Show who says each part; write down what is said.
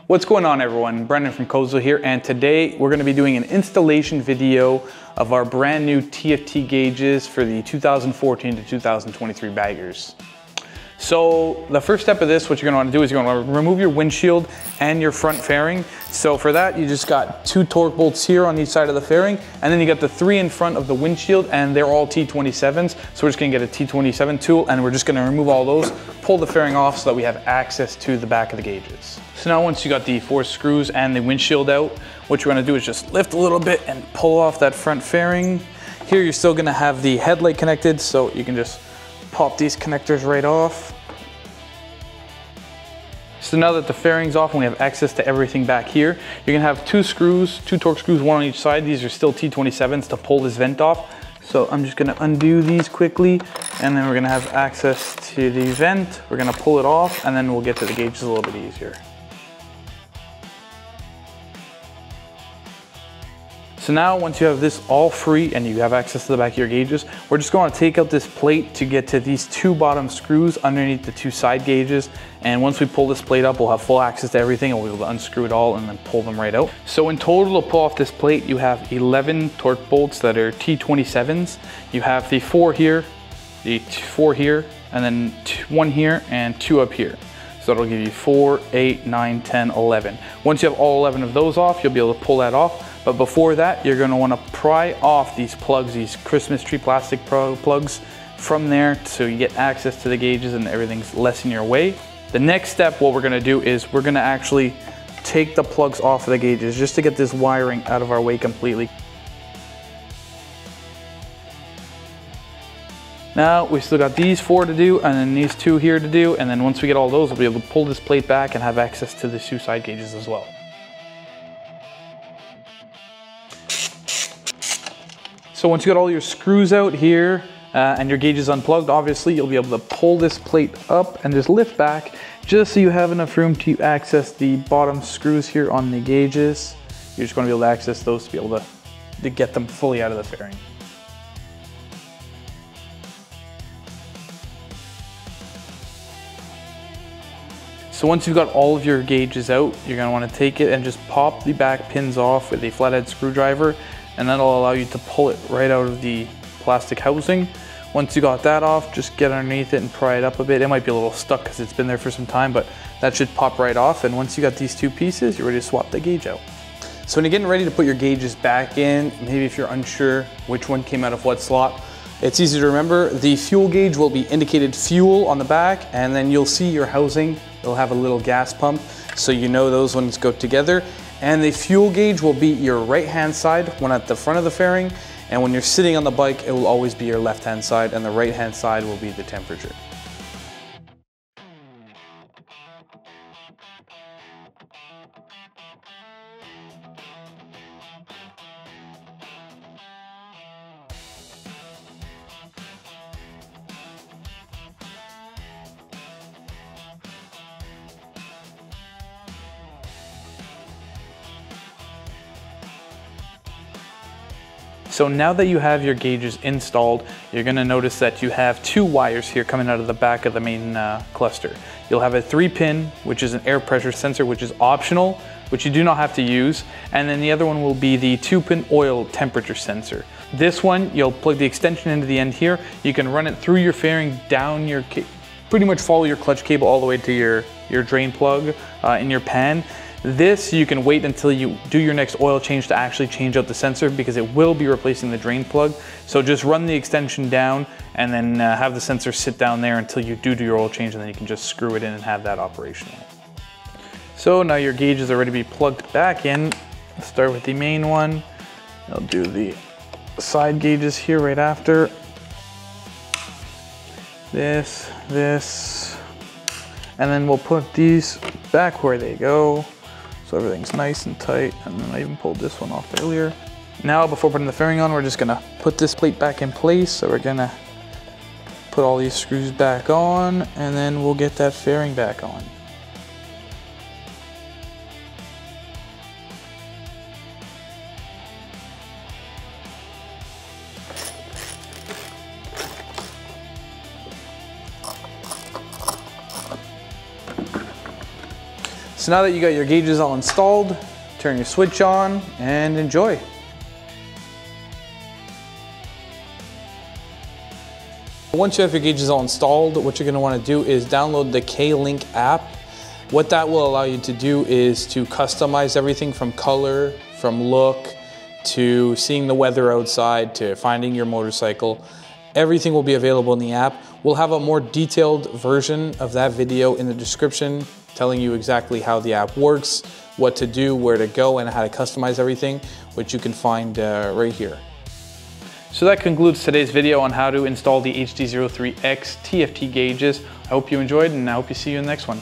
Speaker 1: What's going on, everyone? Brendan from Kozo here, and today we're going to be doing an installation video of our brand new TFT gauges for the 2014 to 2023 baggers. So the first step of this, what you're going to want to do is you're going to remove your windshield and your front fairing. So for that, you just got 2 torque bolts here on each side of the fairing, and then you got the 3 in front of the windshield, and they're all T27s. So we're just going to get a T27 tool, and we're just going to remove all those, pull the fairing off so that we have access to the back of the gauges. So now once you got the 4 screws and the windshield out, what you're going to do is just lift a little bit and pull off that front fairing. Here you're still going to have the headlight connected, so you can just pop these connectors right off. So now that the fairing's off and we have access to everything back here, you're gonna have 2 screws, 2 torque screws, 1 on each side. These are still T27s to pull this vent off. So I'm just gonna undo these quickly, and then we're gonna have access to the vent. We're gonna pull it off, and then we'll get to the gauges a little bit easier. So now once you have this all free and you have access to the back of your gauges, we're just going to take out this plate to get to these 2 bottom screws underneath the 2 side gauges. And once we pull this plate up, we'll have full access to everything, and we'll be able to unscrew it all and then pull them right out. So in total, to pull off this plate, you have 11 torque bolts that are T27s. You have the 4 here, the 4 here, and then 1 here and 2 up here. So that'll give you 4, 8, 9, 10, 11. Once you have all 11 of those off, you'll be able to pull that off. But before that, you're going to want to pry off these plugs, these Christmas tree plastic plugs from there, so you get access to the gauges and everything's less in your way. The next step, what we're going to do is we're going to actually take the plugs off of the gauges just to get this wiring out of our way completely. Now we still got these 4 to do, and then these 2 here to do, and then once we get all those, we'll be able to pull this plate back and have access to the 2 side gauges as well. So once you got all your screws out here and your gauges unplugged, obviously you'll be able to pull this plate up and just lift back, just so you have enough room to access the bottom screws here on the gauges. You're just going to be able to access those to be able to get them fully out of the fairing. So once you've got all of your gauges out, you're going to want to take it and just pop the back pins off with a flathead screwdriver, and that'll allow you to pull it right out of the plastic housing. Once you got that off, just get underneath it and pry it up a bit. It might be a little stuck because it's been there for some time, but that should pop right off. And once you got these 2 pieces, you're ready to swap the gauge out. So when you're getting ready to put your gauges back in, maybe if you're unsure which one came out of what slot, it's easy to remember. The fuel gauge will be indicated fuel on the back, and then you'll see your housing. It'll have a little gas pump, so you know those ones go together. And the fuel gauge will be your right-hand side when at the front of the fairing, and when you're sitting on the bike, it will always be your left-hand side, and the right-hand side will be the temperature. So now that you have your gauges installed, you're going to notice that you have 2 wires here coming out of the back of the main cluster. You'll have a 3-pin, which is an air pressure sensor, which is optional, which you do not have to use. And then the other one will be the 2-pin oil temperature sensor. This one, you'll plug the extension into the end here. You can run it through your fairing, down your, pretty much follow your clutch cable all the way to your drain plug in your pan. This, you can wait until you do your next oil change to actually change out the sensor, because it will be replacing the drain plug. So just run the extension down and then have the sensor sit down there until you do your oil change, and then you can just screw it in and have that operational. So now your gauges are ready to be plugged back in. Let's start with the main one. I'll do the side gauges here right after. This, and then we'll put these back where they go. So everything's nice and tight, and then I even pulled this one off earlier. Now, before putting the fairing on, we're just gonna put this plate back in place. So we're gonna put all these screws back on, and then we'll get that fairing back on. So now that you got your gauges all installed, turn your switch on and enjoy. Once you have your gauges all installed, what you're going to want to do is download the K-Link app. What that will allow you to do is to customize everything from color, from look, to seeing the weather outside, to finding your motorcycle. Everything will be available in the app. We'll have a more detailed version of that video in the description, telling you exactly how the app works, what to do, where to go, and how to customize everything, which you can find right here. So that concludes today's video on how to install the HD-03X TFT gauges. I hope you enjoyed, and I hope you see you in the next one.